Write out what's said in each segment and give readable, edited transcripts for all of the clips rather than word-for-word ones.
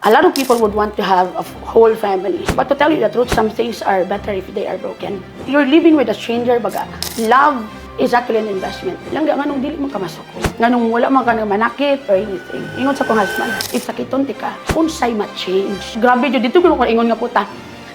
A lot of people would want to have a whole family. But to tell you the truth, some things are better if they are broken. You're living with a stranger, baga. Love is actually an investment. Lang nga nung dili man ka masuko. Nga nung wala man ka na manakit or anything. Ingon sa kong husband, if sakiton ti ka, unsay ma-change. Grabe yun, dito ko ingon nga puta.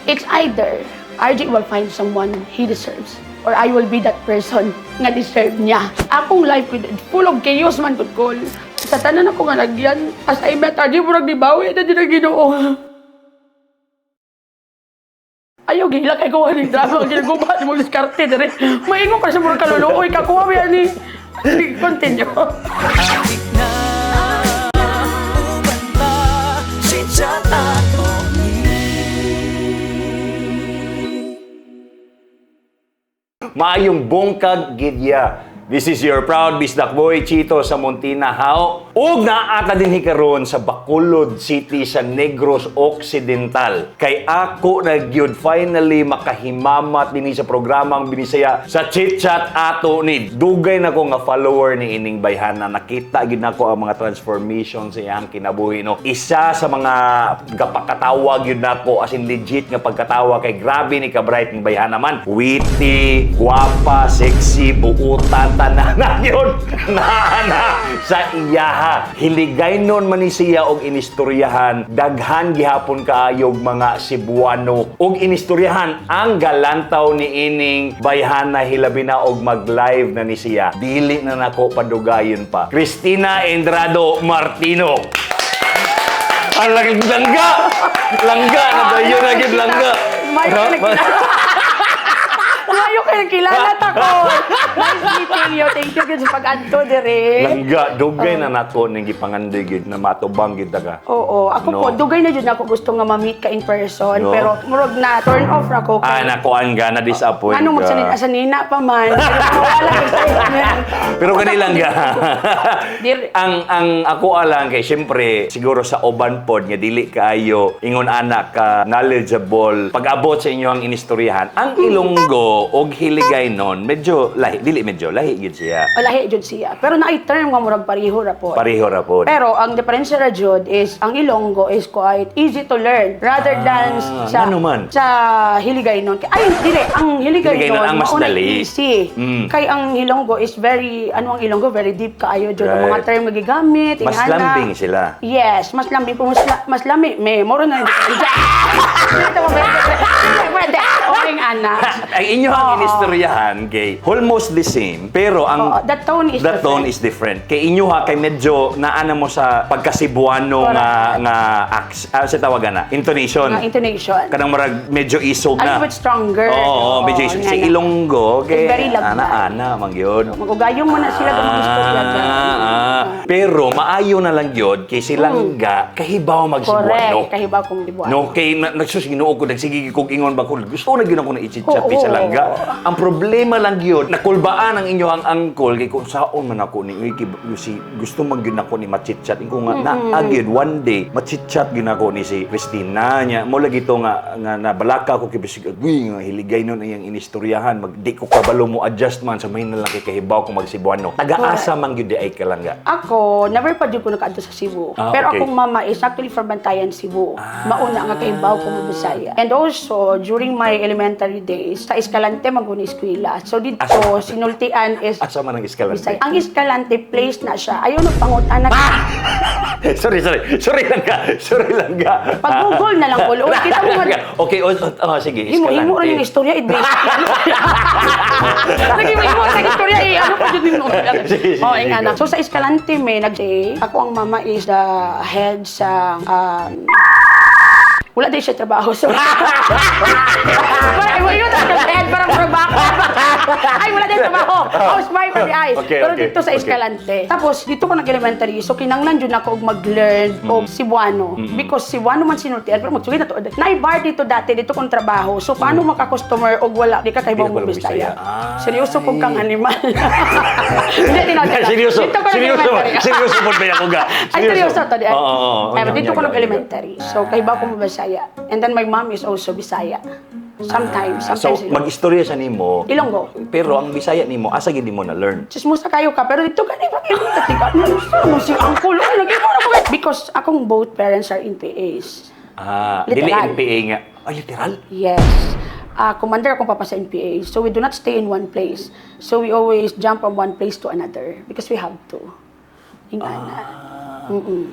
It's either RJ will find someone he deserves or I will be that person nga deserve niya. Akong life full of chaos man good call. Sa tanan ako nga nagyan, as I met RJ, murag nibawi na din ang Ginoo. Ayaw, gila kay kuha ng drama. Ang ginagawa mo diskarte na rin. Maingon pa siya murag kaluluoy. Kakuha mo yan ni. Continue. Adik na umanta si Chatato. Maayong bongkag gidya. This is your proud bisdak boy, Chito sa Montina Hao. Ug naa ka dinhi karon sa Bacolod City sa Negros Occidental. Kay ako na gyud finally makahimamat dinhi sa programang binisaya sa Chit Chat ato ni. Dugay na ko nga follower ni ining bayhana. Nakita gyud nako ang mga transformation sa iyang kinabuhi no. Isa sa mga gapakatawa gyud nako as in legit nga pagkatawa kay grabe ni ka bright ng bayhana man. Witty, guwapa, sexy, buutan tanan yun na sa iyaha. Hiligay nun man ni siya og inistoryahan. Daghan gihapon kaayog mga Cebuano. Og inistoryahan ang galantaw ni ining bayhana hilabi na og mag-live na ni siya. Dili na nako padugayon pa. Cristina Endrado Martino. Ang langga! Langga! Nadayon na gid langga. Mayo kayo kilala tako. Nice meeting you. Thank you sa pag-adto dire. Langga, dugay na nato ning gipangandoy gid na matubang gid ka. Oo, ako No. po dugay na jud ako gusto nga ma-meet ka in person, No. pero murag na turn off ra ko. Nakuan ka na disappoint Ano ka. magsanina pa man. Pero wala excitement. Pero kani langga. Dire. ang ako alang kay syempre siguro sa uban pod nga dili kaayo ingon anak ka knowledgeable pag-abot sa inyo ang inistoryahan. Ang Ilonggo og Hiligaynon medyo lahi gid siya. Lahi jud siya. Pero naay term nga murag pareho ra po. Pareho ra pod. Pero ang diferensya ra jud is ang Ilonggo is quite easy to learn rather than sa ano man? sa Hiligaynon. Ay dili, ang Hiligaynon Hiligaynon ang mas mauna dali. easy. Kay ang Ilonggo is very ang Ilonggo very deep kaayo jud ang mga Right. term nga gigamit, Mas ingana. lambing sila. Yes, mas lambing po mas lami me moro na dito mo pwede. Oring ana. Ang inyo ang inistoryahan kay almost the same pero ang the tone is the tone different. is different. Kay inyo ha kay medyo naana mo sa pagkasibuano sa tawagan na intonation. Nga intonation. Kanang marag medyo isog A na. little bit stronger. Oo, medyo isog. Sa nga. Ilonggo kay It's very lagmay. ana man gyud. Magugayong mo na sila kung gusto Pero maayo na lang gyud kay silang kahibaw magsibuano. Correct. Kahibaw kong dibuan. No, kay nagsusinuog ko nagsige kog ingon ba ko gusto na gyud ako na i-chat sa langga. Ang problema lang gyud nakulbaan ang inyo ang angkol kay kung saon man ako ni gusto man gyud ako ni ma-chat ingo nga na gyud one day ma-chat gyud ako ni si Cristina nya mo lagi to nga nabalaka ko kay bisig nga hiligay nun iyang inistoryahan di ko kabalo mo adjust man sa may na lang kay kahibaw kung magsibuano. Taga-asa man gyud di ay kalangga. Ako, never pa dyan ko nakaadto sa Cebu. Pero okay. akong mama is actually from Bantayan, Cebu. Mauna nga kahibaw ko mo Bisaya. And also, during my elementary days, sa Escalante, mag-una eskwela. So dito, sinultian is Asa man ang Escalante? Bisaya. Ang Escalante, place na siya. Ayaw na pangutan na. Sorry lang ka. Pag-google na lang ulo. Kita mo nga. Okay, sige, Imo rin yung istorya, i-base. Lagi mo yung istorya, ano pa dyan yung Sige. anak. So sa Escalante, may nag-say, ako ang mama is the head sa wala din siya trabaho. So, yun ang head, parang trabaho. Ay, wala din trabaho. Housewife di ay. Pero dito sa Escalante. Tapos, dito ko nag-elementary. So, kinanglan dyan ako mag-learn of Cebuano. Because Cebuano man sinultian. Pero magsulit na to. Naibar dito dati, dito kong trabaho. So, paano maka-customer o wala? Di ka kaibang mo Bisaya. Seryoso kong kang animal. Hindi, Seryoso po ba ako ga? Ay, seryoso to. Oo. Dito ko nag-elementary. So, kahibaw ko mo Bisaya. And then my mom is also Bisaya. Sometimes So, Ilonggo. mag-istorya siya nimo. Ilonggo. Pero ang Bisaya nimo, asa gid mo na learn? Chismosa kayo ka, pero dito ka pa kayo. Ano si Uncle? Ay, nag-iwan ako. Because akong both parents are in PAs. Dili Literal. NPA nga. Literal? Yes. Commander akong papa sa NPA. So we do not stay in one place. So we always jump from one place to another because we have to. Ingana.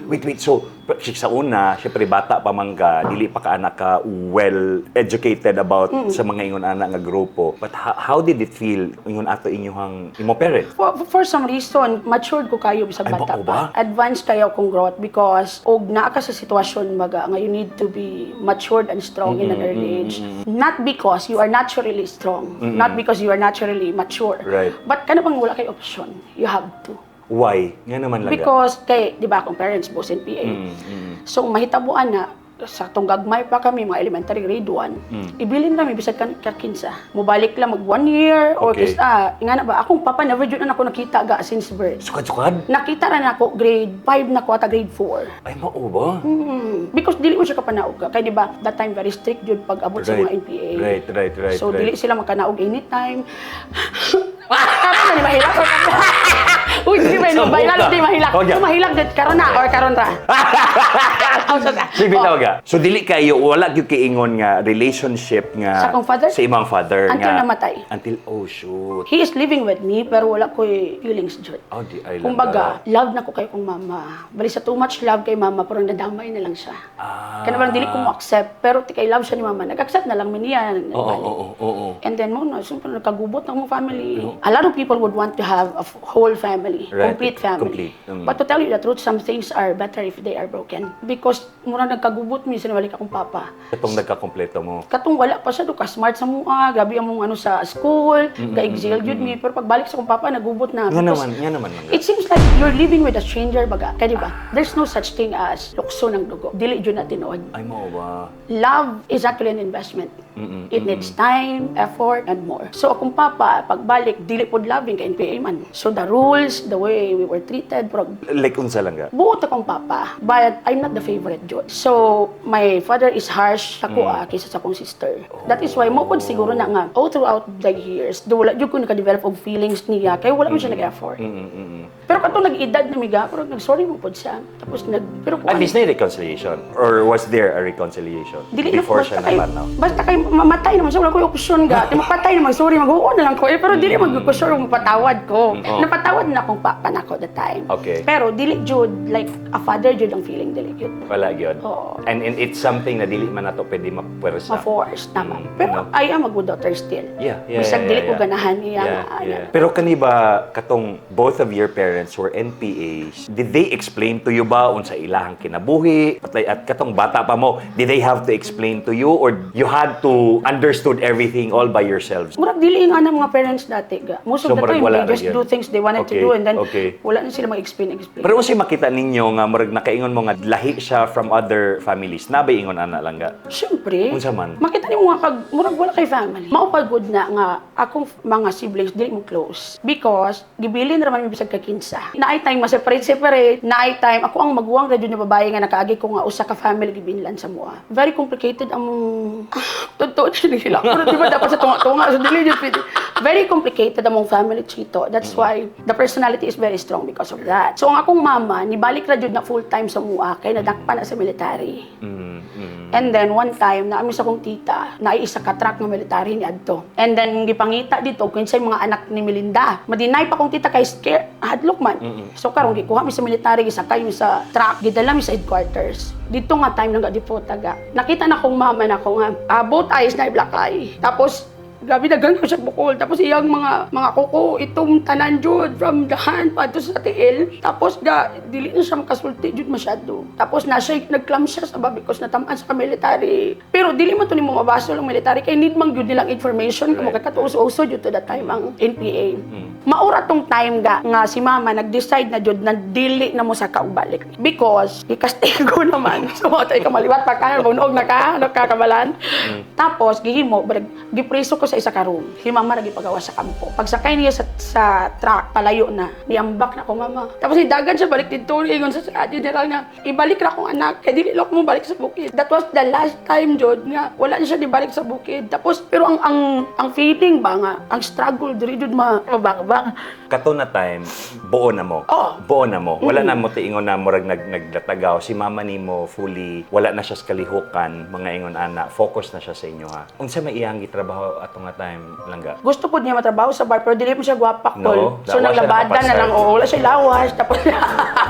Wait. So, sa una, syempre bata pa man ka, dili pa ka anak ka well-educated about sa mga ingon anak nga grupo. But how did it feel ingon ato inyong imo parents? For some reason, matured ko kayo bisag Ay, bata mao ba? pa. Advanced kayo akong growth because og naa ka sa sitwasyon nga you need to be matured and strong in an early age. Not because you are naturally strong, not because you are naturally mature. Right. But kana bang wala kay option, you have to. Why? Nga naman lang. Because kay, di ba akong parents both in PA. So mahitabuan na sa tong gagmay pa kami mga elementary grade 1. Ibilin kami bisag kakinsa. Mobalik lang mag 1 year or Okay. kisa nga na ba akong papa never jud na ako nakita ga since birth. Sukad-sukad? Nakita na ako grade 5 na ko ata grade 4. Ay, mao ba? Because dili mo siya kapanaog ka. Kaya di ba that time very strict jud pag abot sa mga NPA. Right. So dili sila makanaog anytime. Karon na mahilak or Uy, di ba no, baylan di mahilak. Okay. Mahilak dit karon na or karon ra. Sige ka. So dili kayo wala gyud kay ingon nga relationship nga Sa akong father? sa imong father Until nga namatay. Until shoot. He is living with me pero wala ko feelings jud. Oh, di ay lang. Kumbaga, love na ko kay kong mama. Bali sa too much love kay mama pero nadamay na lang siya. Kaya naman dili ko mo accept pero ti kay love siya ni mama. Nag-accept na lang mi niya. Oo. And then mo na siyempre nagkagubot ng mga family. A lot of people would want to have a whole family, Right. complete family. Complete. But to tell you the truth, some things are better if they are broken. Because murang nagkagubot mi sa walik akong papa. Katong nagkakompleto mo. Katong wala pa siya do ka smart sa mua, gabi among ano sa school, ga-exile jud mi pero pagbalik sa akong papa nagubot na. Nga Because naman. it seems like you're living with a stranger baga. Kaya di ba? There's no such thing as lukso ng dugo. Dili jud na tinuod. Ay, mao ba? Love is actually an investment. It needs time, effort, and more. So akong papa, pagbalik, dili pod loving kay NPA man. So the rules, the way we were treated, pero Like unsa lang ga? buot akong papa, but I'm not the favorite jud. So my father is harsh sa kuha kaysa sa akong sister. That is why mo pod siguro na nga all throughout the years, do wala jud ko naka-develop og feelings niya kay wala man siya nag-effort. Pero katong nag-edad na miga, pero nag-sorry mo pod siya. Tapos pero At least na reconciliation. Or was there a reconciliation? dili na Before basta siya kay, napanaw? basta kay mamatay naman siya, wala ko yung option ga. Di magpatay naman, sorry, mag-uo na lang ko. Pero dili mag-sure magpatawad ko. Napatawad na akong papa na ko that time. Okay. Pero dili jud, like a father jud ang feeling dili jud. Wala gyud. Oo. And it's something na dili man nato pwede mapwersa. Ma-force, tama. Pero I am a good daughter still. Yeah. Bisag dili ko ganahan niya. Yeah. Pero kani ba katong both of your parents were NPAs, did they explain to you ba unsa ilahang kinabuhi? At katong bata pa mo, did they have to explain to you or you had to understood everything all by yourselves? Murag dili nga ng mga parents dati ga. Most of So, the murag time, wala they just na yun. do things they wanted to Okay, do and then okay. wala na sila mag-explain. Pero unsay makita ninyo nga murag nakaingon mo nga lahi siya from other families, na ba ingon ana lang ga? Siyempre, Unsa man? makita niyo mga murag wala kay family. Maupagod na nga akong mga siblings dili mo close because gibilin ra man mi bisag kakinsa. Naay time ma-separate, naay time ako ang maguwang ra jud na babae nga nakaagi ko nga usa ka family gibinlan sa mua. Very complicated among totoo nila. Pero di ba dapat sa tunga-tunga so dili jud pwede. Very complicated among family chito. That's why the personality is very strong because of that. So ang akong mama nibalik ra jud na full time sa mua kay nadakpan na sa military. And then one time na sa akong tita na isa ka truck ng military ni adto. And then gipangita dito kinsay mga anak ni Melinda. Madinay pa kong tita kay scare hadlok man. So karon gikuha mi sa military gisakay mi sa truck gidala mi sa headquarters. Dito nga time nang gadipot taga. Nakita na kong mama na ko nga both eyes na black eye. Tapos grabe dagan ko siya bukol. Tapos iyang mga kuko, itong tanan jud from the hand pa to sa tiil. Tapos dili na siya makasulti jud masyado. Tapos nag-clam siya sa because natamaan sa military. Pero dili man to nimo mabaso lang military kay need man jud nilang information kamo katuso-uso jud to that time ang NPA. Maura tong time nga si mama nag-decide na jud na dili na mo sa kaubalik because ikastigo naman. So tay ka maliwat pa ka bunog na ka, nakakabalan. Tapos gihimo gipreso ko sa isa ka room. Si mama nagipagawa sa kampo. Pag sakay niya sa truck, palayo na. Niambak na ko mama. Tapos idagan siya balik dito. Ingon sa general nga, ibalik ra akong anak. Kaya dili lang mo balik sa bukid. That was the last time, Jod, nga wala na siya di balik sa bukid. Tapos, pero ang feeling ba nga, ang struggle, diri Jod mabang. Kato na time, buo na mo. Oo. Buo na mo. Wala na mo tiingon na murag naglatagaw. Si mama ni mo fully, wala na siya sa kalihukan, mga ingon ana. Focus na siya sa inyo ha. Unsa may iyang gitrabaho ato nga time langga? Gusto po niya matrabaho sa bar, pero dili mo siya gwapa, Col. No, So, lawas siya naglabada na nakapasar. lang. Oo, wala siya lawas. Tapos,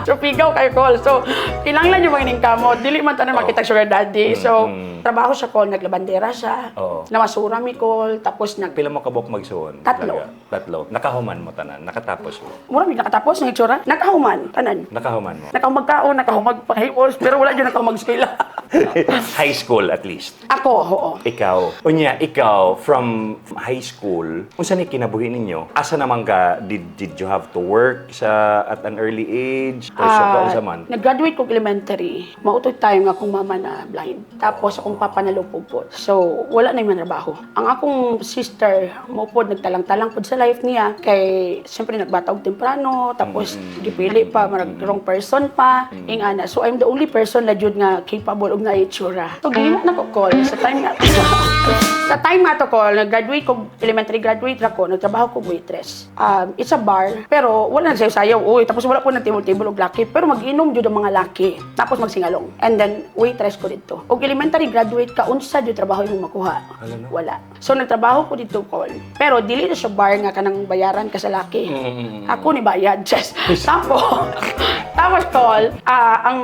so, pigaw kay Col. So, kinanglan yung mga iningkamot. Dili man tanan makita sugar daddy. So, trabaho siya, Col. Naglabandera siya. Oo. Namasura mi, Col. Tapos, Pila mo kabok magsuon? Tatlo. Langga? Tatlo. Nakahuman mo tanan. Nakatapos mo. mura mi nakatapos ng itsura. Nakahuman, tanan. Nakahuman mo. Nakahumagkaon, nakahumagpahipos, pero wala dyan nakahumag-eskwela. High school at least. Ako, oo. Ikaw, unya, ikaw, from high school, unsa ni kinabuhi ninyo? Asa naman ka, did you have to work at an early age? Or unsa man? Nag-graduate ko elementary. Mautog tayo nga akong mama na blind. Tapos akong papa na lupog po. So, wala na yung trabaho. Ang akong sister, maupod, nagtalang-talang po sa life niya. Kay, siyempre, nagbata og temprano. Tapos, gipili pa, wrong person pa. Ingana. So, I'm the only person na jud nga capable og na itsura. So, gihimo na ko call. Sa time nga, sa time nga to call, nag-graduate ko, elementary graduate ako, nagtrabaho ko waitress. It's a bar, pero wala na sayo-sayaw. Uy, tapos wala po ng table-table og laki. Pero mag-inom jud ang mga laki. Tapos magsingalong. And then, waitress ko dito. Og elementary graduate ka, unsa jud trabaho yung makuha? Wala. So, nagtrabaho ko dito call. Pero, dili na siya bar nga kanang bayaran ka sa laki. Ako ni bayad, just. Tapos call, ang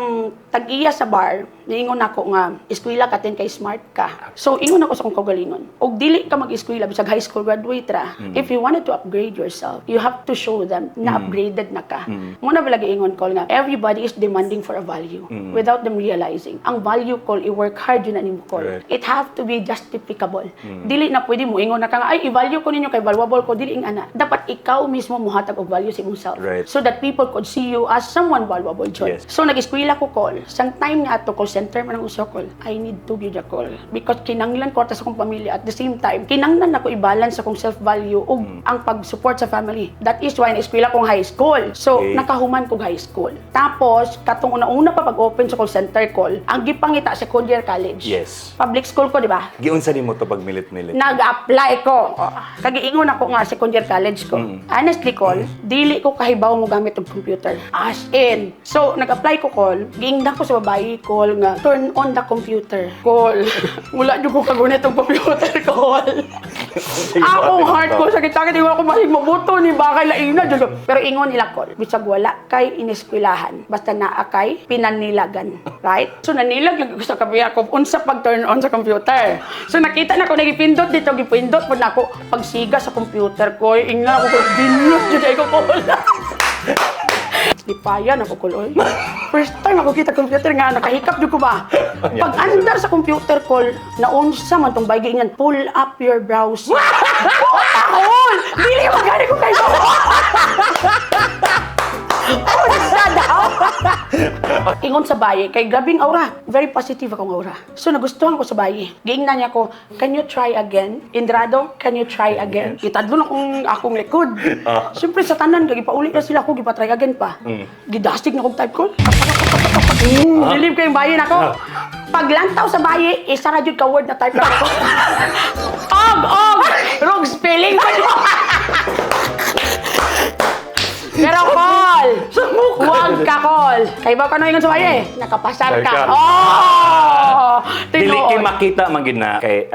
tag-iya sa bar, niingon ako nga, eskwela ka tin kay smart ka. So, ingon ako sa kong kagalingon. Og dili ka mag-eskwela, bisag high school graduate ra. If you wanted to upgrade yourself, you have to show them na upgraded na ka. Muna ba lagi ingon call nga, everybody is demanding for a value without them realizing. Ang value call, i-work hard yun na nimo call. Correct. It have to be justificable. Dili na pwede mo, ingon na ka nga, ay, i-value ko ninyo kay valuable ko, dili ang ana. Dapat ikaw mismo muhatag og value sa imong self. Right. So that people could see you as someone valuable, John. Yes. So, nag-eskwela ko call. Sang time nga ato, call center man ang uso call. I need to give a call. Because kinanglan ko sa akong pamilya. At the same time, kinanglan ako i-balance akong self-value ug ang pag-support sa family. That is why na-eskwela kong high school. So, Okay. nakahuman kong high school. Tapos, katong una-una pa pag-open sa call center call, ang gipangita sa second year college. Yes. Public school ko, di ba? Giunsa nimo to pag milit-milit? Nag-apply ko. Kagiingon ako nga second year college ko. Honestly, call, dili ko kahibaw mo gamit ng computer. As in. So, nag-apply ko, call. Giingnan ko sa babae, call nga, turn on the computer. Call. Wala nyo ko kagunit ng computer, call. Akong heart ko, sakit-sakit, hindi ako maling mabuto ni bakay laina. Pero ingon nila, call. Bisag wala kay ineskwelahan. Basta naa kay pinanilagan. Right? So, nanilag lang ako sa kabiya ko, unsa pag-turn on sa computer. So, nakita na ko, nagipindot dito, gipindot po na ako. Pagsiga sa computer ko, ingnan ako, binyot dyan ay ko, call. Lipayan ako, call. First time ako kita computer nga, nakahikap dyan ko ba? Pag andar sa computer, call, naunsa man tong bagay niyan, pull up your browser. Call! Dili mo gani ko kayo! Unsa daw? Ingon sa bayi, kay grabing aura. Very positive akong aura. So, nagustuhan ko sa bayi. Giingnan niya ko, can you try again? Indrado, can you try again? Gitadlo na akong likod. Siyempre, sa tanan, gipauli na sila ako, gipatry again pa. Gidastig na akong type ko. Believe ko yung bayi na ako. Paglantaw sa bayi, isa na ka word na type na ako. Og! Wrong spelling ko. Pero call! Huwag ka call! Kaya ba ka ingon sa bayi? Nakapasar ka. Oh! Dili kay Tinuod. makita man gid na kay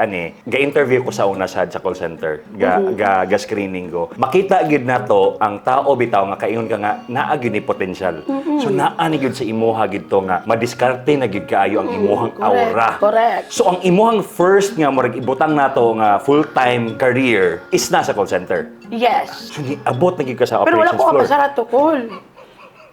ga-interview ko sa una sa call center, ga screening ko. Makita gid na to ang tao bitaw nga kaingon ka nga naa gid ni potential. So naa ni gid sa imuha gid to nga madiskarte na gid kaayo ang imuhang Correct, aura. correct. So ang imuhang first nga murag ibutang nato nga full-time career is na sa call center. Yes. So ni abot na gid ka sa Pero wala operations ko floor. kapasara to, call.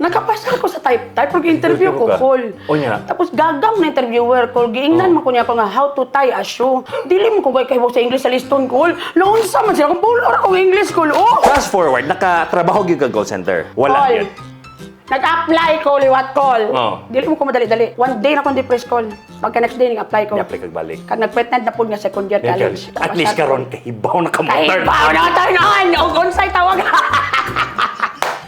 Nakapasar ko sa type interview ko, ka? call. O niya? Tapos gagam na interviewer, call. Giingnan man ko niya ko nga, how to tie a shoe. Dili mo ko kay sa English sa liston, call. Naunsa man sila, kung bulor ako English, call. Oh! Fast forward, nakatrabaho gyud ka call center. Wala Call. gyud. Nag-apply ko, liwat call. Oo. Dili mo ko madali-dali. One day na kong depressed call. Pagka next day, nag-apply ko. I-apply kag balik. Kag nag-pretend na po nga second year college. At least karon kahibaw na ka Ay, bao na tayo noon! O unsay tawag.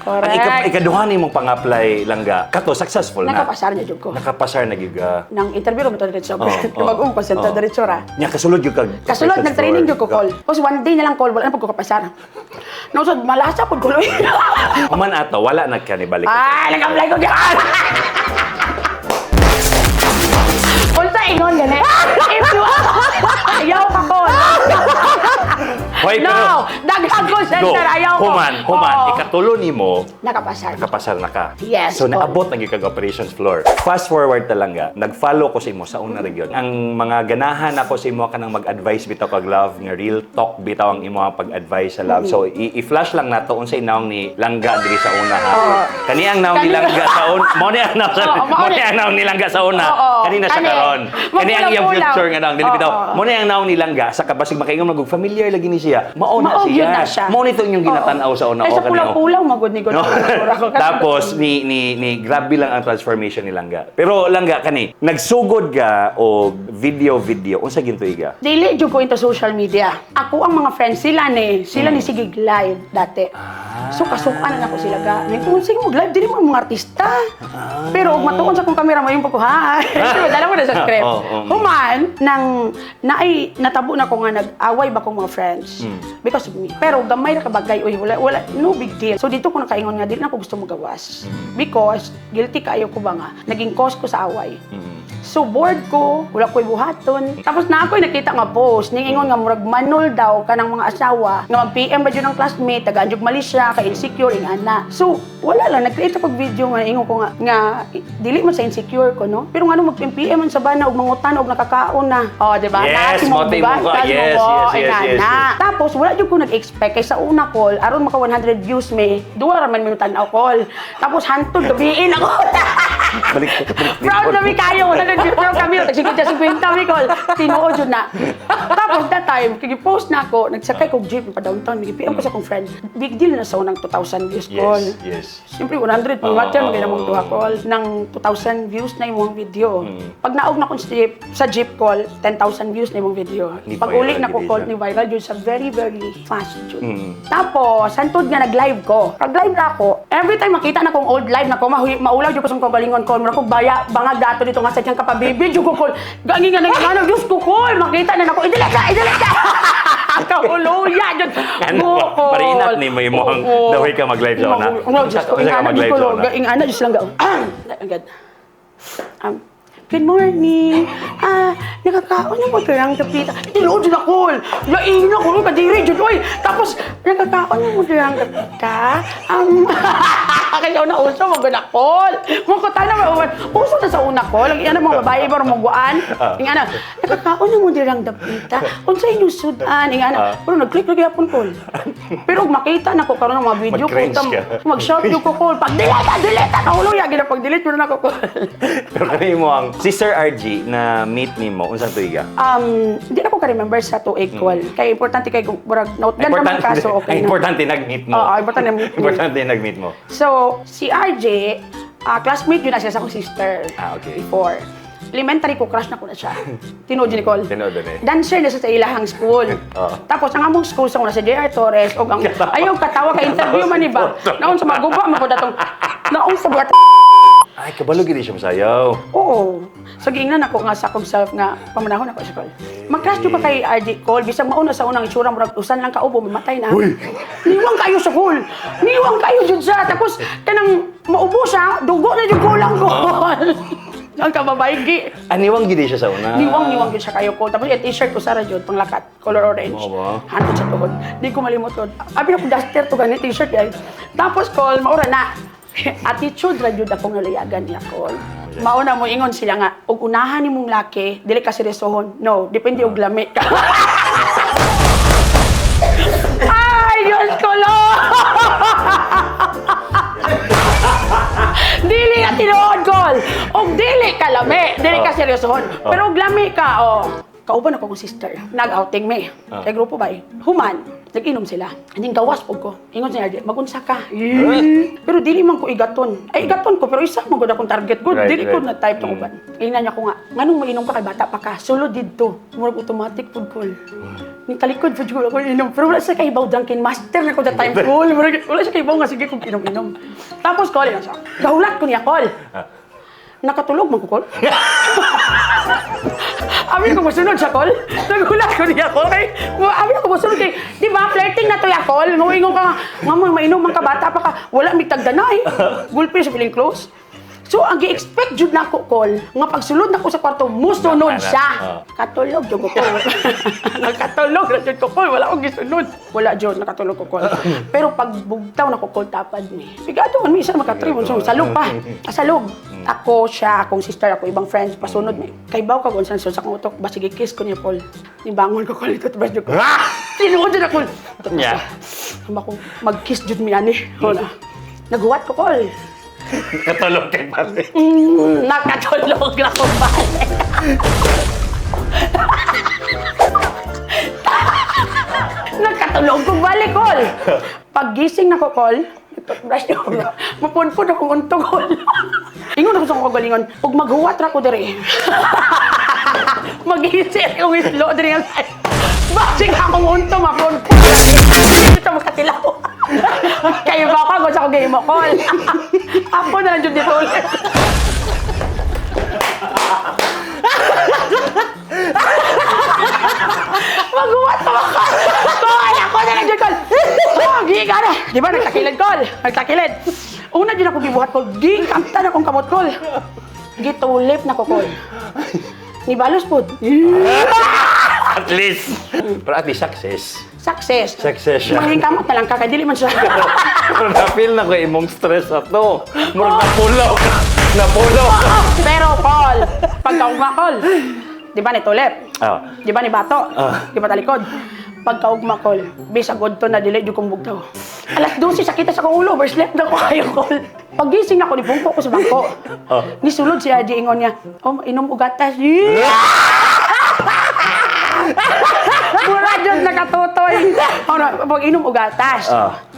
Ang Correct. ikaduhan ni mong pang-apply langga, kato successful na. Nakapasar niya jud ko. Nakapasar na giga. Nang interview mo to diretso. Oo, Mag-ung call center oo. diretso ra. Nya kasulod yung kag. Kasulod, nag-training jud ko call. Tapos one day na lang call, wala na pag ko kapasar. Nausod, malasa po kuloy. Human ato, wala na ka ni balik. Nag-apply ko dyan! Unsa ingon gani? If you ayaw ka call. Hoy, No! Dagdag call center, ayaw ko. Human, Oo. ikatulo ni mo, Nakapasar. nakapasar na ka. Yes, So, Paul. naabot na kag operations floor. Fast forward talaga, nag-follow ko sa imo sa una region. Ang mga ganahan ako sa imo kanang mag-advise bitaw kag love, nga real talk bitaw ang imo pag-advise sa love. So, i-flash lang nato unsay naong ni Langga diri sa una ha. Oo. Kani ang naong ni Kani- Langga sa una. Mo ni ang naong Oo, mo ni ang naong ni Langga sa una. Oo. Kanina sa Kani. karon. Kani ang iyang Magpulaw-pulaw. future nga naong dili bitaw. Oo. Mo ni ang naong ni Langga sa kabasig makaingon mag familiar lagi ni siya. Mao na Mao, yun na siya. siya. Mo nito inyong ginatanaw sa una Ay, o sa pulaw-pulaw, magod ni God. No? Tapos ni grabe lang ang transformation ni Langga. Pero Langga kani, nagsugod ka og video unsa ginto iga? Dili jud ko into social media. Ako ang mga friends sila ni sigig live dati. So kasukan na ako sila ga. May kung sige mo live dili mo mga artista. Pero ug matuon sa kong camera mo yung pagko hi. So dala mo na sa script. Human nang natabo na ko nga nag-away ba kong mga friends because of me. Pero gamay ra ka bagay oy wala no big deal. So dito ko nakaingon nga dili na ko gusto mo gawas. Because guilty kaayo ko ba nga naging cause ko sa away. So bored ko, wala ko'y buhaton. Tapos na ako'y nakita nga post, ningingon nga murag manol daw kanang mga asawa, nga mag-PM ba dyan ng classmate, taga-anjog Malaysia, ka-insecure, ingana. So, wala lang, nag-create ako video nga, ingon ko nga, dili man sa insecure ko, no? Pero nga nung mag-PM man sa bana, og mangutan, og nakakaon na. O, diba? Yes, Naati mo motive mo bugas, ko. tas Yes, mo, yes, yes, ingana. yes, yes. Tapos, wala dyan ko nag-expect, kay sa una call, aron maka 100 views may, duwa raman minutan ako call. Tapos, hantod, gabiin ako. Balik. Proud na mi kayo, proud kami, nagsigod sa 50 mi call. Tinuod yun na. Tapos that time, kigi-post na ako, nagsakay kong jeep pa downtown, nag-PM ko sa akong friend. Big deal na sa unang 2,000 views call. Yes. Siyempre, 100 pang watcher, maganda mong duha call. Nang 2,000 views na yung video. Pag naog na kong sa jeep call, 10,000 views na yung video. Ni Pag uli viral na ko gid call, siya. ni viral yun sa very, very fast yun. Tapos, santod nga nag-live ko. Pag live na ako, every time makita na kong old live na ko, maulaw yun ko sa kagalingon call. Mura ko baya, bangag dato dito nga sa diyang kapabibid yung ko call. Gangi nga nag-ano, Diyos ko call. Makita na ako, idilat ka! Kauluya dyan. Ano, parinat ni mo imong daway ka mag-live sa una. Diyos ko, Unsa ka ingana, mag-live Diyos sa ko, una? ingana, Diyos lang gaon. Agad. Good morning. Nakakaon niyo mo dirang dapita. Tinuod yun ako. Laing na ko, kadiri dyan. Uy, tapos, nakakaon niyo mo dirang dapita. Kaya una uso, mag-unakol. Mukutay na may uso na sa unakol. Lagi yan ang mga babae, parang maguan. Ingana, nakakaon niyo mo dirang dapita. Unsa inyong sudan. Ingana, pero nag-click lagi hapon call. Pero makita na ko karon ng mga video ko. Mag-cringe ka. Mag-shout yung ko call. Pag-delete! Kahulong yan. Pag-delete mo na ako call. Pero kani mo ang si Sir RG na meet nimo unsang tuiga? Hindi na ko ka-remember sa to equal. Kaya importante kay murag note dan naman kaso okay na. Importante nag-meet mo. Oo, importante na-meet mo. Importante nag-meet mo. So, si RJ, classmate yun na siya sa akong sister. Okay. Before. Elementary ko, crush na ko na siya. Tinood yun, Nicole. Tinood yun eh. Dancer na siya sa ilahang school. Oo. Tapos, ang among school sa una sa J.R. Torres, o ang ayaw katawa ka interview man iba. Naon sa maguba, mo ko datong, naon sa buhat. Ay, kabalo gid siya masayaw. Oo. So, giingnan ako nga sa akong self nga pamanahon ako sa call. Mag-crush ko pa kay RJ Cole. Bisang mauna sa unang itsura, murag usan lang kaubo, mamatay na. Uy! Niwang kayo sa call. Niwang kayo dyan siya. Tapos, kanang maubo siya, dugo na yung kulang ko. Ang kababaygi. Aniwang gid siya sa una. Niwang yun siya kayo ko. Tapos yung t-shirt ko sa radyo, panglakat, color orange. Oo ba? Hantod sa tuhod. Di ko malimot ko. Abi ako duster to ganit t-shirt yan. Tapos call, maura na. Attitude radyo akong nalayagan niya call. Mauna mo ingon sila nga, ug unahan nimong laki, dili ka seryosohon. No, depende og lami ka. Ay, Diyos ko, Lord! Dili ka tinuod, Col! Og dili ka lami, dili ka seryosohon. Pero og lami ka, Kauban ako kong sister. Nag-outing me. Kay grupo ba eh. Human. Nag-inom sila. Anding gawas po ko. Ingon siya, magunsa ka. Pero dili man ko igaton. Ay, igaton ko, pero isa man ko na akong target. Good, Right, dili ko right. na type na uban. Ingnan niya ko nga, nganong mainom ka kay bata pa ka? Sulod dito. Murag automatic food call. Ni talikod food call ako inom. Pero wala siya kahibaw drunken master na ko the time call. Wala siya kahibaw nga, sige kong inom-inom. Tapos call yan siya. Gahulat ko niya call. Nakatulog man ko call. Amin ko masunod sa call. Nagulat ko niya call. Amin ko masunod kay, di ba, flirting na to ya call. Nguingon ka nga mo, mainom man ka, bata pa ka. Wala may tagdanay. Gulpi sa feeling close. So, ang gi-expect jud na ako call, nga pagsulod na ko sa kwarto, musunod siya. Katulog jud ko call. Nakatulog na jud ko call, wala akong gisunod. Wala jud, nakatulog ko call. Pero pag bugtaw na ko call, tapad ni. Bigado man, minsan makatrimon. So, salog pa. Salog. Ako, siya, akong sister, ako, ibang friends, pasunod ni. Kaibaw ka kung saan sa akong utok, ba sige, kiss ko niya call. Nibangon ko call, ito, tubas jud ko. Sinuod jud ako. Yeah. Ako, mag-kiss jud mi ani. Wala. Naguwat ko call. Katulog kay pare. Nakatulog lang ko balik. Nakatulog ko balik, Col. Paggising na ko, Col, brush niyo ako. Mapunpun akong untog, Col. Ingon ako sa akong kagalingon, huwag maghuwat ra ko diri. Mag-isip yung islo diri ang side. Basig akong untog, mapunpun. Ito makatilaw. Kayo ba ako sa kong game mo, Col? Ako na lang dyan dito ulit. Maguwat pa ako. Col, ako na lang dyan, Col. Giga na. Di ba, nagtakilid, Col? Nagtakilid. Una dyan ako gibuhat, Col. Gigkamta na akong kamot, Col. Gitulip na ko, Col. Ni balos po. At least. Pero at least success. Success. Success siya. Mangingkamot na lang ka, kaya dili man siya. Pero na-feel na ko imong stress ato. Murag napulaw ka. Napulaw ka. Pero, Col, pagkaugma, Col, di ba ni Tulip? Di ba ni Bato? Di ba talikod? Pagkaugma, Col, bisag god to na dili jud kong bugtaw. Alas 12 sakita sa kong ulo, overslept na ko kayo, Col. Pagising na ko, nipungko ko sa bangko. Nisulod si Aji, ingon niya, inom og gatas. Mura dyan nakatutoy. Pag inom og gatas.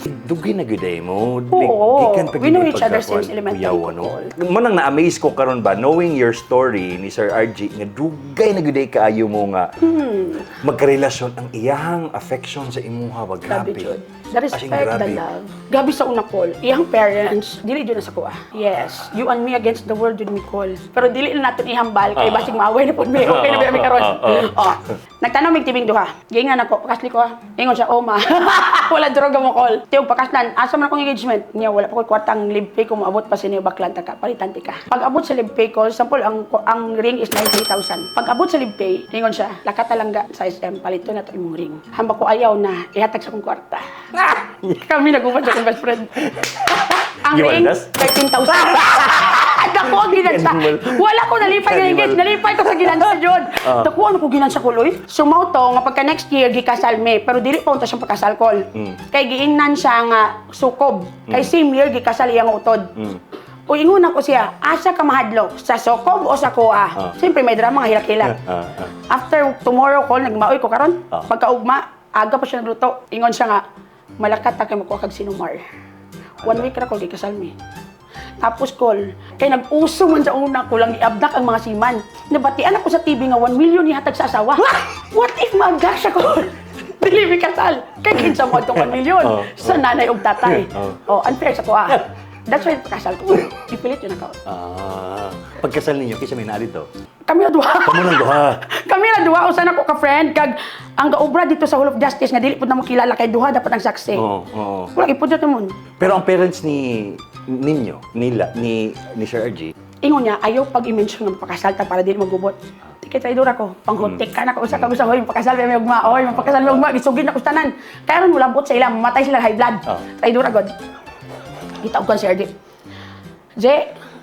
Dugi na gyuday mo. Oo. Gikan pa We know gyud each other pagkakuan, since elementary kuyaw, ko, Col. Manang na-amaze ko karon ba, knowing your story ni Sir RG, nga dugay na gyuday kaayo mo nga magkarelasyon ang iyahang affection sa imuha wag Grabe, grabe. Jud. The As in, respect, the grabe. love. Gabi sa una, Col. Iyang parents, dili dyan na sa kuha. Yes, you and me against the world, Jud mi, Col. Pero dili na natin ihambal, kay basig maaway na po mi. Okay na ba mi karon? Nagtanong mig tibing duha. Gingan ako, pakasli ko ha. Ingon siya, ma. Wala droga mo, Col. Tiyog pakaslan, asa man akong engagement. Niya, wala pa ko kwartang live pay kung maabot pa siniyo baklan ta ka. Palitan ti ka. Pag abot sa live pay, Col, sample, ang ring is 93,000. Pag abot sa live pay, ingon siya, lakat talangga sa SM, palito na to imong ring. Hamba ko ayaw na, ihatag sa kong kwarta. Kami nag-upan sa kong best friend. Ang ring, Giwandas? 13,000. Dako ang ginansa. Wala ko nalipay nga engage. Nalipay ko sa ginansa, Jod. Dako ano ko ginansa ko, Loy? Sumaw to, nga pagka next year, gikasal me. Pero dili pa unta siyang pagkasal, Col. Kay giingnan siya nga sukob. Kay same year, gikasal iyang utod. O ingon ako siya, asa ka mahadlok? Sa sukob o sa kuha? Siyempre may drama nga hilak-hilak. After tomorrow, Col, nagmaoy ko karon. Pagkaugma, aga pa siya nagluto. Ingon siya nga, malakat ta kay makuha kag sinumar. 1 week ra ko gikasal me. Tapos, Col, kay nag-uso man sa una ko lang iabdak ang mga siman. Nabatian ako sa TV nga 1 million ihatag sa asawa. What if maagdak siya, Col? Dili mi kasal. Kay kinsa mo itong 1 million sa nanay ug tatay. Unfair sa ko That's why pakasal ko. Ipilit yun ako. Pagkasal ninyo, kisa may naali to? Kami na duha. Kamu nang duha. Kami na duha. Usan ako ka-friend. Kag ang gaobra dito sa Hall of Justice nga dili po na mo kilala kay duha dapat ang saksi. Oo. Wala ipudot naman. Pero ang parents ni Sir RG, Ingon niya, ayaw pag i-mention ng pakasal ta para dili magubot. Tikit sa idura ko, panghutik ka na ko sa kabusa, hoy, pakasal may ugma, hoy, pakasal may ugma, gisugin na ko tanan. Kaya ron mulabot sa ila, mamatay sila high blood. Sa idura god. Gitawag si RJ. Je,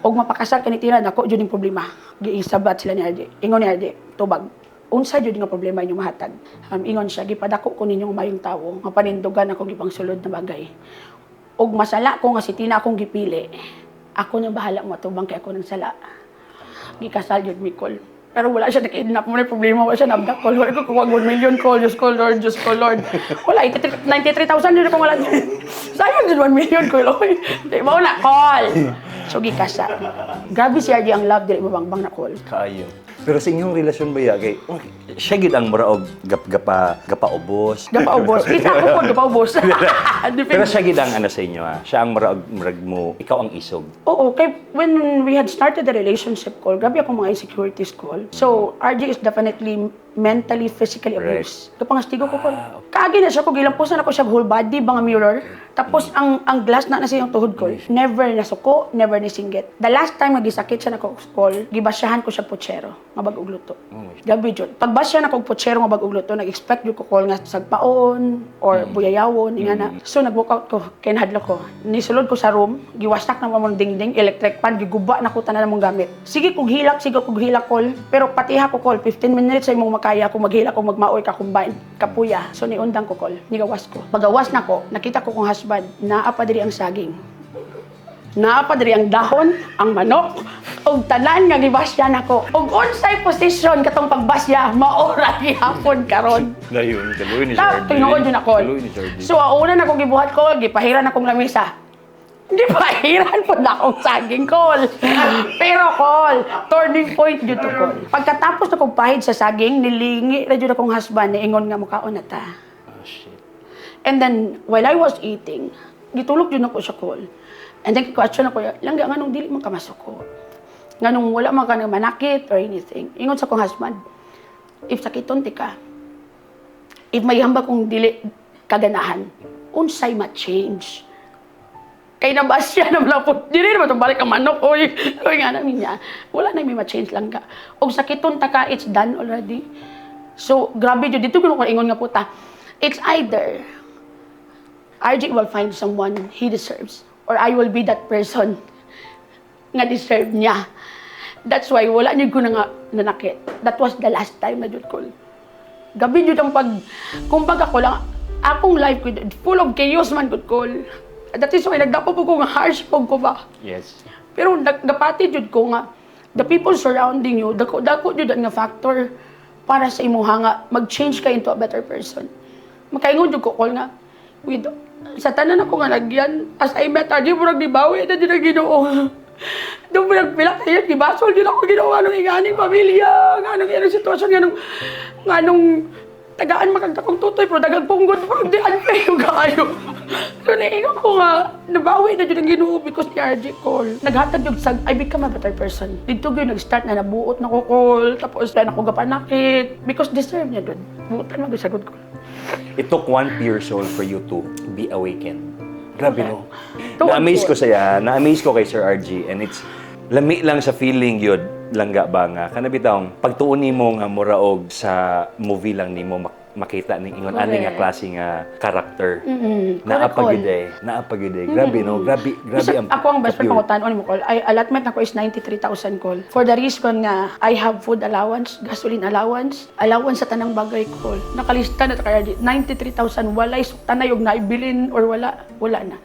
og mapakasal kanitira nako jud ning problema. Giisabat sila ni RJ. Ingon ni RJ, tubag. Unsa jud nga problema inyo mahatag? Ingon siya, gipadako ko ninyong mayong tawo, nga panindugan akong gipangsulod na bagay. Og masala ko nga si Tina akong gipili. Ako nang bahala mo tubang kay ako nang sala. Gikasal jud mi, Col. Pero wala siya na-kidnap mo na problema. Wala siya na-abduct call. Wala ko kuha 1 million call. Diyos ko, Lord. Diyos ko, Lord. Wala, 93,000 yun kung wala. Sayang din 1 million call. Di ba na, call. So, gikasa. Grabe si RJ ang love. Dili mo bang na call. Kaayo. Pero sa inyong relasyon ba ya kay siya gid ang muraog gapaubos. Gapaubos. Isa ko po, gapaubos. Pero siya gid ang ano sa inyo ha. Siya ang murag mo, ikaw ang isog. Oo, kay when we had started the relationship call, grabe akong mga insecurities call. So, RJ is definitely mentally, physically abused. Kapangastigo ko call. Kaagi na siya ko, gilampusan ako siya whole body, bang mirror. Tapos, ang glass na sa iyong tuhod call. Never nasuko, never nisinggit. The last time nagisakit siya na ko call, gibasyahan ko siya putsero, nga bag-og luto. Gabi jud. Pagbasya na ko putsero nga bag-og luto, nag-expect yung ko call nga sagpaon or buyayawon, nga na. So, nag-walk out ko, kay nahadlo ko. Nisulod ko sa room, giwasak na mo dingding, electric pan, giguba na ko tanan mong gamit. Sige kog hilak call, pero patiha ko call, 15 minutes sa imong makaya kung maghilak kung magmaoy ka combine kapuya. So niundang ko call, nigawas ko. Pagawas na ko, nakita ko kong husband, naa pa diri ang saging. Naa pa diri ang dahon, ang manok, og tanan nga gibasya nako. Og unsay position katong pagbasya, maora gihapon karon. Dayon, kaluoy ni Tapos tinuod yun ako. So una na kong gibuhat ko, gipahiran akong lamisa. Hindi pahiran po na akong saging call. Pero call, turning point dito call. Pagkatapos na kong pahid sa saging, nilingi na dyan akong husband, ingon nga mukhaon na ta. Oh shit. And then, while I was eating, gitulog yun ako sa call. And then, question ako, langga nga nung dili man ka masuko. Nga nung wala man ka nang manakit or anything. Ingon sa akong husband, if sakiton ti ka, if may hamba kong dili kaganahan, unsay ma-change. Kay nabasya na malapot. Dili naman itong balik ang manok. Oy nga namin niya. Wala na may ma-change lang ka. Og sakiton ta ka, it's done already. So, grabe yun. Dito ko ingon nga puta. It's either RJ will find someone he deserves or I will be that person nga deserve niya. That's why wala niyo ko na nga nanakit. That was the last time na jud ko. Gabi jud ang kumbaga ko lang, akong life ko, full of chaos man good call. That is why nagdapo po ko nga harsh po ko ba. Yes. Pero nagdapati jud ko nga, the people surrounding you, dako jud nga factor para sa imuha nga mag-change ka into a better person. Makaingon jud ko call nga, with sa tanan ako nga nagyan, as I met RJ, murag dibawi na jud ang Ginoo. Doon mo nagpila kayo, gibasol jud ako Ginoo, anong inganing pamilya, anong sitwasyon, anong tagaan makagtakong tutoy, pero dagang punggod, pero di unfair kayo. So, naingon ko nga, nabawi na dyan ang Ginoo because ni RJ call. Naghatag yung sag, I become a better person. Dito yun, nag-start na nabuot na ko call, tapos na ako gapanakit, because deserve niya dun. Buutan mag-isagod ko. It took 1 pure soul for you to be awakened. Grabe no. To Na-amaze ko saya, na-amaze ko kay Sir RG, and it's lami lang sa feeling yun, langga ba nga. Kanabitang, pagtuuni mo nga muraog sa movie lang ni mo makita ning ingon ani nga klase nga character. Naapagid eh. Grabe no, grabe ang ako ang best friend ko tanon mo call. Ay allotment nako is 93,000 call. For the reason nga I have food allowance, gasoline allowance sa tanang bagay call. Nakalista na ta kay 93,000 walay suktan na yung naibilin or wala na.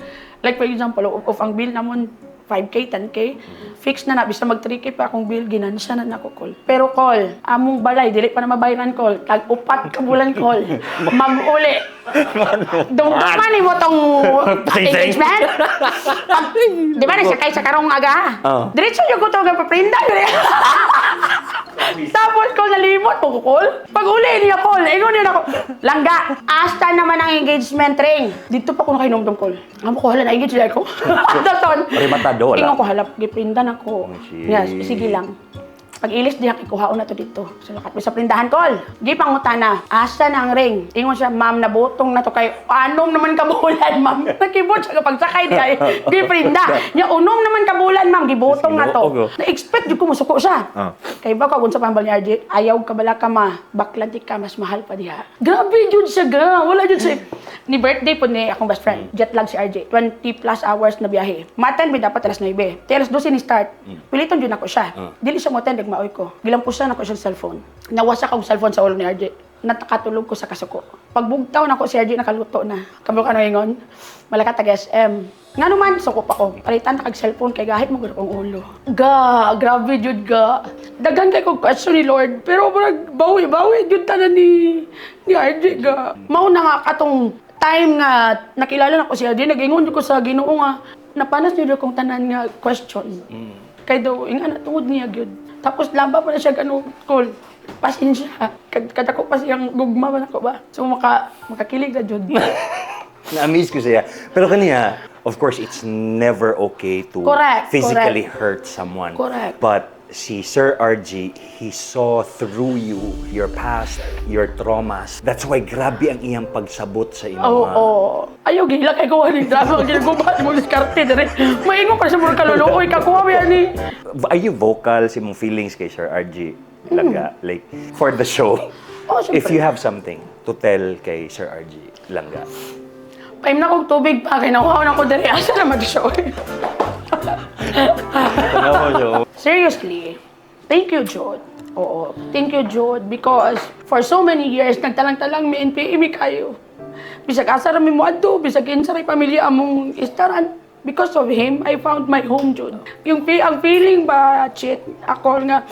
Like for example, of ang bill namon 5K, 10K, fix na na. Bisa mag 3K pa akong bill, ginansya na nako call. Pero call, among balay, dili pa na mabayaran call. Tag-upat ka bulan call. Mag-uli. Dumaman mo tong engagement. Di ba nagsakay sa karong aga? Diretso yung ko ito ng paprinda. Tapos ko nalimot po call. Pag-uli niya call, ingon niya ako, langga, asta naman ang engagement ring. Dito pa ko nakainom tong call. Amo ko, hala, na-engage na ako. Daton. Primatado, Ingon ko, halap, giprindan ako. shit. Yes, sige lang. Pag ilis diha kikuhaon na to dito. So lakat mo sa prindahan call. Di pangutana, asa na ang ring? Ingon siya, ma'am, nabutong na to kay anong naman kabulan, ma'am. Nakibot siya kapag sakay di ay di prinda. Nya unong naman kabulan, ma'am, gibutong na to. Na-expect jud ko musuko siya. Kay ba ka unsa pambal ni RJ, ayaw ka bala ka ma, baklan di ka mas mahal pa diha. Grabe jud siya ga. Wala jud siya. Ni birthday po ni akong best friend. Jet lag si RJ. 20 plus hours na biyahe. Maten bi dapat alas 9. Alas 12 ni start. Piliton jud ako siya. Dili siya mo maoy ko. Gilampusan ako siyang cellphone. Nawasak ang cellphone sa ulo ni RJ. natakatulog ko sa kasuko. Pagbugtaw na ko si RJ nakaluto na. Kabalo ka ingon, malaka tag SM. Nga naman, suko pa ko. Palitan na kag cellphone kay gahit mo kong ulo. Grabe jud ga. Daghan kay kong question ni Lord. Pero parang bawi-bawi jud tanan ni RJ ga. Mao na nga katong time nga nakilala na ko si RJ, nag-ingon ko sa Ginoo nga napanas niyo kong tanan nga question. Kay daw inga natungod niya gyud. Tapos lamba pa na siya ganun, cool. Pasensya. Kada ko pa siyang gugma ba nako ba? So makakilig na jud. Na-amaze ko siya. Pero kaniya, of course, it's never okay to physically hurt someone. Correct. But si Sir RG, he saw through you, your past, your traumas. That's why grabe ang iyang pagsabot sa imo. Oo. Ayaw, gila kay ko ni drama. Ginagubat mo diskarte dire. Maingon pa sa mura kaluluoy. Kakuha mo yan ni. Are you vocal sa imong feelings kay Sir RG? Langga, like, for the show. Oh, If you have something to tell kay Sir RG, Langga. Paim na kong tubig pa. Kinakuha na ko dire. Asa naman show. Seriously, thank you, Jod. Oo, thank you, Jod. Because for so many years, nagtalang-talang may NPM kayo. Bisag asa rami mo adto, bisag kinsa ray pamilya among istaran. Because of him, I found my home, Jod. Ang feeling ba, Chit, ako nga,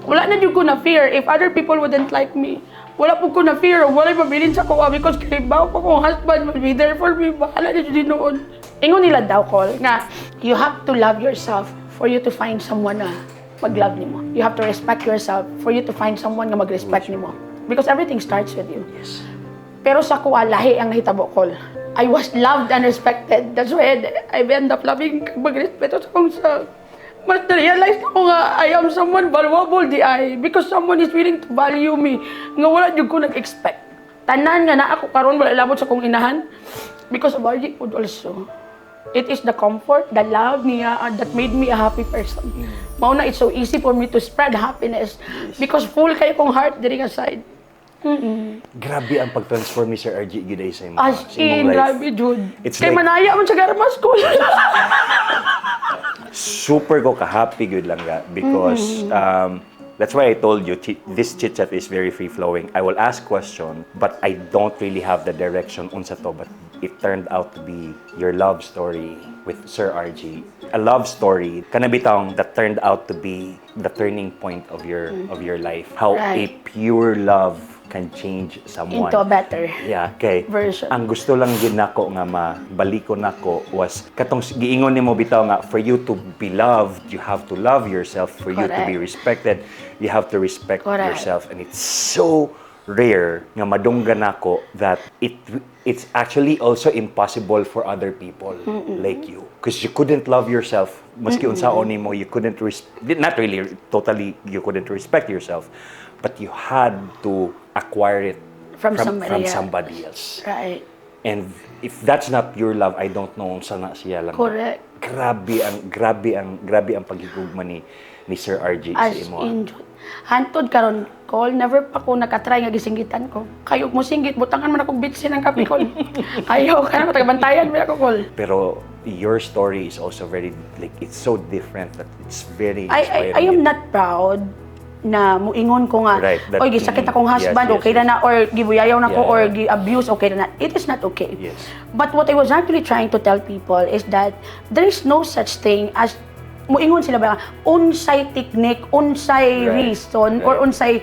wala na jud ko na fear if other people wouldn't like me. Wala po ko na fear, wala mabilin sa kuha because kaibaw pa kong husband will be there for me. Bahala na dyan noon. Ingon nila daw, Col, nga, you have to love yourself for you to find someone na mag-love nimo. You have to respect yourself for you to find someone na mag-respect nimo. Because everything starts with you. Yes. Pero sa kuha, lahi ang nahitabo, Col. I was loved and respected. That's why I end up loving mag-respeto sa kong sa... Mas na-realize ko nga, I am someone valuable di ay. Because someone is willing to value me. Nga wala dyan ko nag-expect. Tanan nga na ako karon wala labot sa kong inahan. Because of RG food also. It is the comfort, the love niya that made me a happy person. Mao na it's so easy for me to spread happiness. Because full kayo kong heart diri nga side. Grabe ang pag-transform ni Sir RG Giday sa imo. As sa imong in, life. grabe, Jude. It's Kay like- manaya man sa garmas ko. Super ko ka-happy good lang ga because that's why I told you this chit-chat is very free-flowing. I will ask question but I don't really have the direction unsa to, but it turned out to be your love story with Sir RG. A love story kana bitawng that turned out to be the turning point of your life. How a Right. pure love can change someone Into a better Yeah, kay version. ang gusto lang gid nako nga mabaliko nako was katong giingon nimo bitaw nga for you to be loved, you have to love yourself. For you to be Correct. respected, you have to respect Correct. yourself. And it's so rare nga madunggan nako that it's actually also impossible for other people like you because you couldn't love yourself maski unsaon nimo, you couldn't not really totally you couldn't respect yourself, but you had to acquire it From somebody else. somebody else. Right. And if that's not your love, I don't know kung sana siya lang. Correct. Grabe ang paghigugma ni Sir RG sa As imo. in, Jude. Hantod karon, Col, never pa ko nakatry nga gisinggitan ko. Kayo mo singgit, butangan man akong bitsin ng kape, Col. Ayaw ka na, tagabantayan mo ako, Col. Pero your story is also very like it's so different that it's very inspiring. I am not proud na muingon ko nga, Right, that- oy, gisakit akong husband, yes, okay yes. na or gibuyayaw na ko, Yeah, or yeah. gi-abuse, okay na. It is not okay. Yes. But what I was actually trying to tell people is that there is no such thing as, muingon sila ba, unsay technique, unsay Right, reason, or right. unsay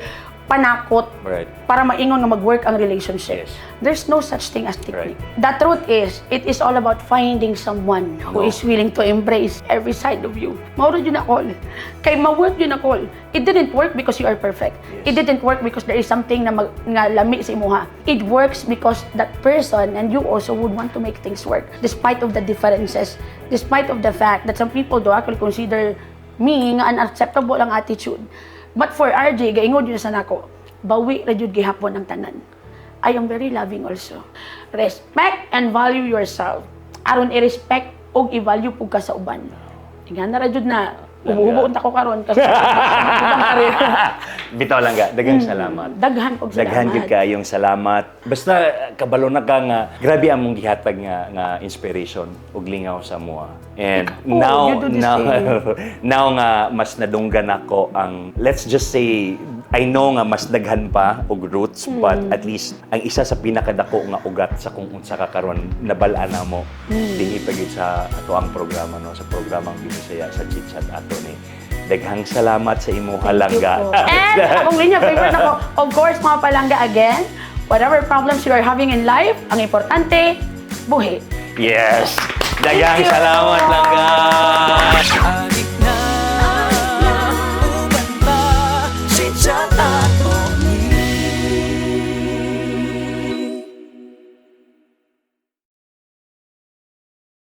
panakot Right. para maingon nga mag-work ang relationship. Yes. There's no such thing as technique. Right. The truth is, it is all about finding someone who No. is willing to embrace every side of you. Mauro yun ako. Kay ma-work yun ako. It didn't work because you are perfect. Yes. It didn't work because there is something na, nga lami sa imuha. It works because that person and you also would want to make things work despite of the differences, despite of the fact that some people do actually consider me nga unacceptable ang attitude. But for RJ, gaingon yun sa nako, bawi ra jud gihapon ang tanan. I am very loving also. Respect and value yourself. Aron i-respect og i-value pug ka sa uban. Ingana ra jud na ubo-ubo unta ko karon kasi Bitaw lang ga, daghang salamat. Daghan og salamat. Daghan gid kayong salamat. Basta kabalo na ka nga grabe among gihatag nga inspiration ug lingaw sa mua. And Ikaw, you do the now same. now nga mas nadunggan ako ang let's just say I know nga mas daghan pa og roots, but at least ang isa sa pinakadako nga ugat sa kung unsa ka karon nabal-an na mo dinhi pa gyud sa ato ang programa no, sa programang Binisaya sa Chit Chat ato ni. Daghang salamat sa imo halangga. And akong linya, favorite ako, of course, mga palangga again, whatever problems you are having in life, ang importante, buhi. Yes! Daghang Thank you. salamat langga!